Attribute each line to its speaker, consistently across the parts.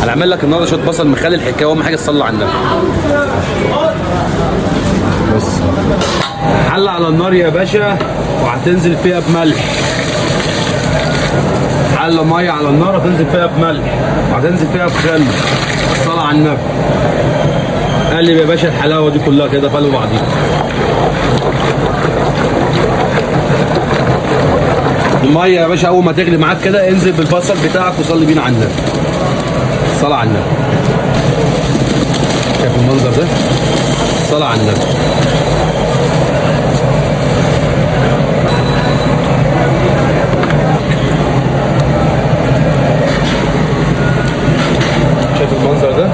Speaker 1: انا عامل لك النهارده شويه بصل مخلي الحكايه، واهم حاجه تصلي على النبي. بس حله على النار يا باشا، وهتنزل فيها بملح. حله ميه على النار هتنزل فيها بملح، وهتنزل فيها بخل. الصلاه على النبي. قلب يا باشا الحلاوه دي كلها كده في قلب بعضيها. الميه يا باشا اول ما تغلي معاك كده انزل بالبصل بتاعك وصلي بينا على النبي. الصلاه على النبي. شايف المنظر ده؟ الصلاه على النبي. شايف المنظر ده؟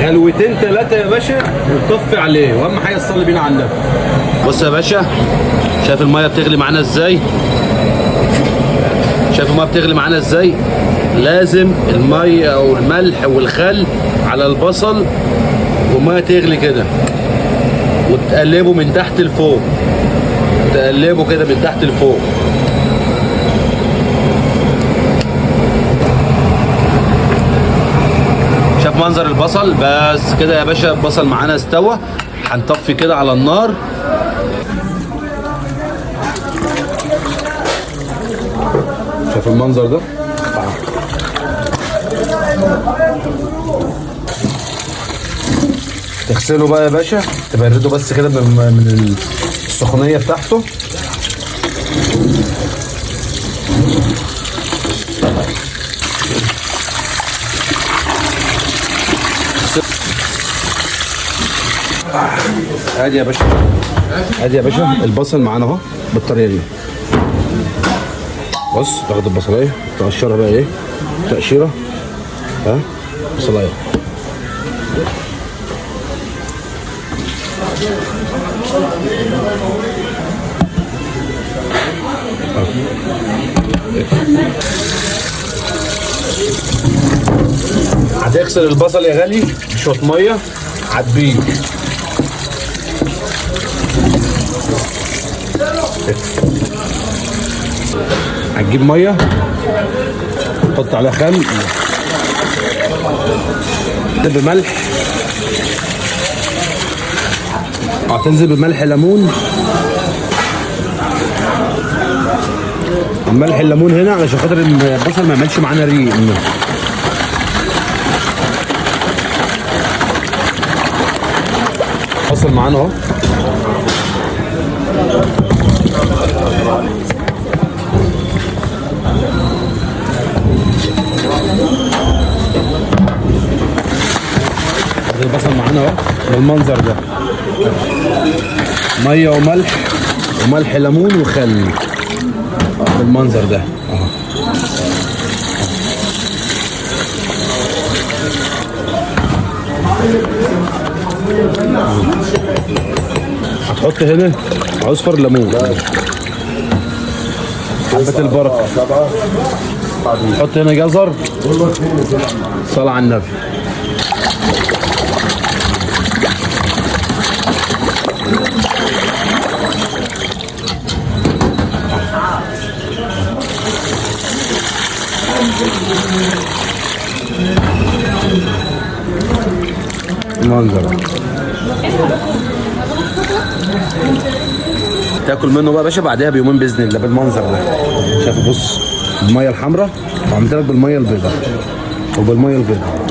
Speaker 1: غلوتين ثلاثة يا باشا وتطفي عليه، واهم حاجة تصلي بينا على النبي. بص يا باشا، شايف المية بتغلي معانا ازاي؟ شايف المية بتغلي معانا ازاي؟ لازم المية او الملح والخل على البصل والمية تغلي كده، وتقلبه من تحت لفوق. تقلبه كده من تحت لفوق. شايف منظر البصل؟ بس كده يا باشا البصل معانا استوى. هنطفي كده على النار. شايف المنظر ده؟ تغسله بقى يا باشا، تبرده بس كده من السخونيه بتاعته. ادي يا باشا، ادي يا باشا البصل معانا اهو بالطريقه دي. بص تاخد البصلايه تقشرها بقى ايه تقشيره، ها بصلايه. هتغسل البصل يا غالي بشويه ميه عاتبين. هتجيب ميه تحط عليها خل بملح، هتنزل بملح ليمون. الملح الليمون هنا علشان خاطر البصل ما يعملش معانا ريق. البصل معانا اهو. البصل معانا اهو بالمنظر ده، ميه وملح ليمون وخل بالمنظر ده اهو. هتحط هنا عصفر ليمون، حبة البركة. حط هنا جزر. صلاة على النبي. المنظر تاكل منه بقى يا باشا بعدها بيومين باذن الله بالمنظر ده. شايف؟ بص الميه الحمراء وعملت لك بالميه البيضاء وبالميه البيضاء.